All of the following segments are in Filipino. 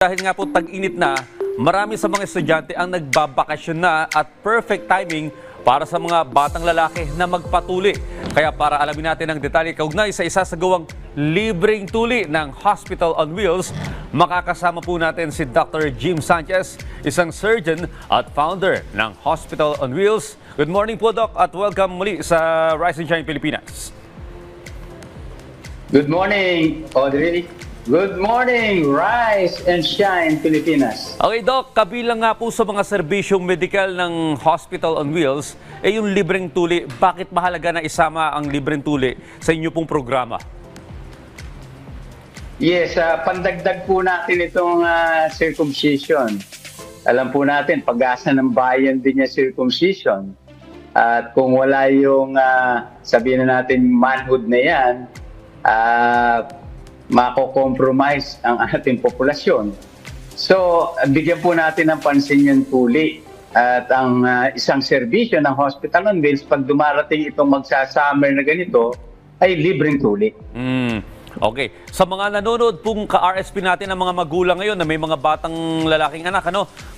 Dahil nga po tag-init na, marami sa mga estudyante ang nagbabakasyon na at perfect timing para sa mga batang lalaki na magpatuli. Kaya para alamin natin ang detalye kaugnay sa isa sa gawang libreng tuli ng Hospital on Wheels, makakasama po natin si Dr. Jim Sanchez, isang surgeon at founder ng Hospital on Wheels. Good morning po, Doc, at welcome muli sa Rise and Shine Pilipinas. Good morning, Audrey. Good morning, Rise and Shine Pilipinas. Okay, Doc, kabilang nga po sa mga serbisyong medikal ng Hospital on Wheels, yung libreng tuli. Bakit mahalaga na isama ang libreng tuli sa inyo pong programa? Yes, pandagdag po natin itong circumcision. Alam po natin, pag-asa ng bayan din yung circumcision. At kung wala yung, sabihin na natin, manhood na yan, mako-compromise ang ating populasyon. So, bigyan po natin ng pansin yung tuli. At ang isang serbisyo ng Hospital on Wheels, pag dumarating itong magsa-summer na ganito, ay libreng tuli. Okay. Sa mga nanonood pong ka-RSP natin ng mga magulang ngayon na may mga batang lalaking anak,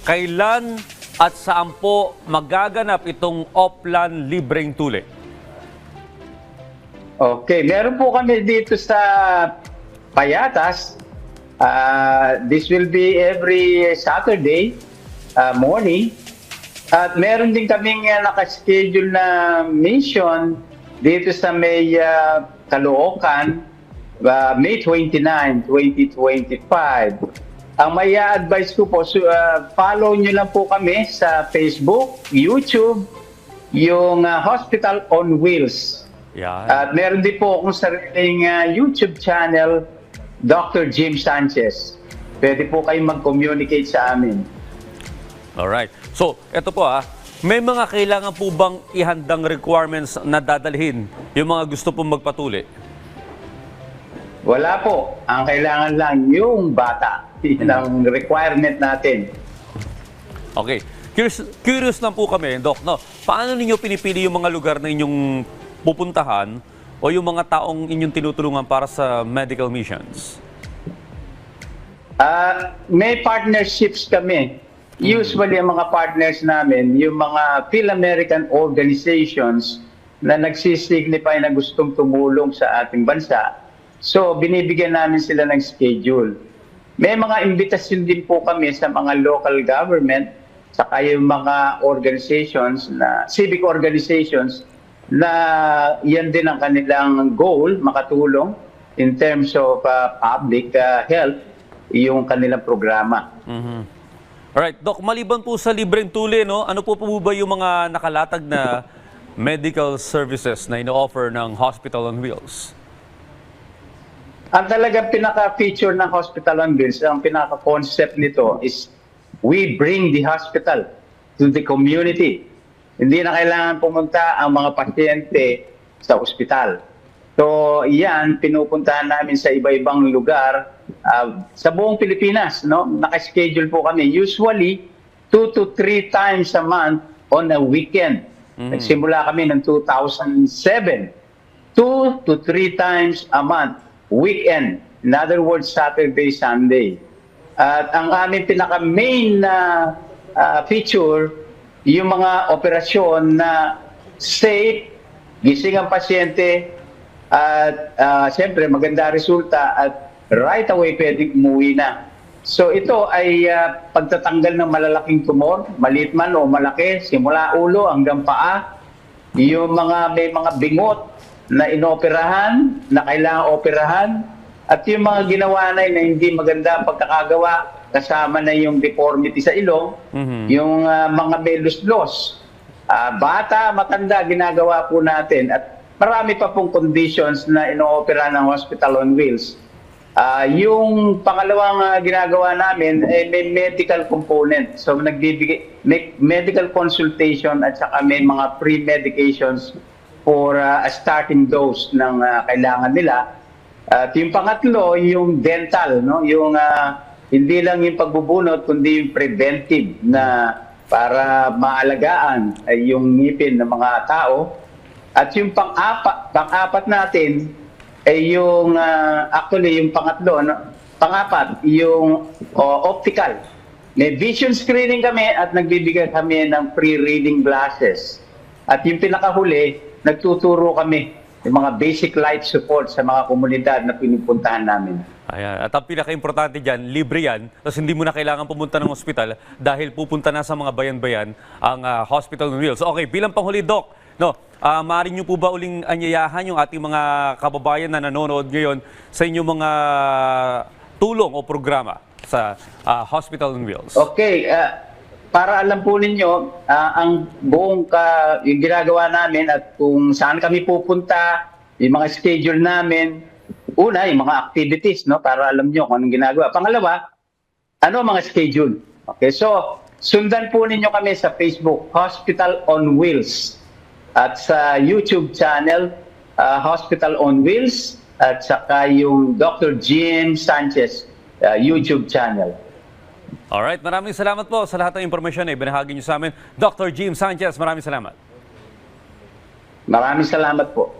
kailan at saan po magaganap itong Oplan libreng tuli? Okay, meron po kami dito sa Payatas. This will be every Saturday morning. At meron din kaming nakaschedule na mission dito sa may Caloocan, May 29, 2025. Ang may advice ko po, follow nyo lang po kami sa Facebook, YouTube, yung Hospital on Wheels. Yan. At meron din po akong sariling YouTube channel, Dr. Jim Sanchez. Pwede po kayong mag-communicate sa amin. Alright. So, eto po may mga kailangan po bang ihandang requirements na dadalhin yung mga gusto pong magpatuli? Wala po. Ang kailangan lang yung bata. Yun ang requirement natin. Okay. Curious lang po kami, Doc, paano ninyo pinipili yung mga lugar na inyong pupuntahan o yung mga taong inyong tinutulungan para sa medical missions? May partnerships kami. Usually, ang mga partners namin, yung mga Phil-American organizations na nagsisignify na gustong tumulong sa ating bansa. So, binibigyan namin sila ng schedule. May mga invitation din po kami sa mga local government, saka yung mga organizations, civic organizations, na yan din ang kanilang goal, makatulong in terms of public health, yung kanilang programa. Alright, Doc, maliban po sa libreng tuli, ano po ba yung mga nakalatag na medical services na ino-offer ng Hospital on Wheels? Ang talagang pinaka-feature ng Hospital on Wheels, ang pinaka-concept nito is we bring the hospital to the community. Hindi na kailangan pumunta ang mga pasyente sa ospital. So, yan, pinupuntahan namin sa iba-ibang lugar sa buong Pilipinas. Naka-schedule po kami. Usually, 2 to 3 times a month on a weekend. Nagsimula kami ng 2007. 2 to 3 times a month, weekend. In other words, Saturday, Sunday. At ang aming pinaka-main na feature, yung mga operasyon na safe, gising ang pasyente, at siyempre maganda resulta at right away pwedeng umuwi na. So ito ay pagtatanggal ng malalaking tumor, maliit man o malaki, simula ulo hanggang paa, yung may mga bingot na inoperahan, na kailangan operahan, at yung mga ginawa na hindi maganda ang pagkakagawa, kasama na yung deformity sa ilong, yung mga may luslos. Bata, matanda, ginagawa po natin. At marami pa pong conditions na ino-opera ng Hospital on Wheels. Yung pangalawang ginagawa namin, may medical component. So, may medical consultation at saka may mga pre-medications for a starting dose ng kailangan nila. At yung pangatlo, yung dental, yung hindi lang yung pagbubunot, kundi yung preventive na para maalagaan ay yung ngipin ng mga tao. At yung pang-apat natin ay yung actually yung pangatlo, Pang-apat, yung optical. May vision screening kami at nagbibigay kami ng free reading glasses. At yung pinakahuli, nagtuturo kami yung mga basic life support sa mga komunidad na pinupuntahan namin. Ayan. At ang pinaka-importante dyan, libre yan. Tapos hindi mo na kailangan pumunta ng ospital dahil pupunta na sa mga bayan-bayan ang Hospital on Wheels. Okay, bilang panghuli, Doc, no, maaari nyo po ba uling anyayahan yung ating mga kababayan na nanonood ngayon sa inyong mga tulong o programa sa Hospital on Wheels? Okay, para alam po ninyo, ang buong yung ginagawa namin at kung saan kami pupunta, yung mga schedule namin, una, yung mga activities, no, para alam nyo kung anong ginagawa. Pangalawa, ano ang mga schedule? Okay, so sundan po ninyo kami sa Facebook, Hospital on Wheels, at sa YouTube channel, Hospital on Wheels, at saka yung Dr. Jim Sanchez YouTube channel. Alright, maraming salamat po sa lahat ng impormasyon na ibinahagi niyo sa amin. Dr. Jim Sanchez, maraming salamat. Maraming salamat po.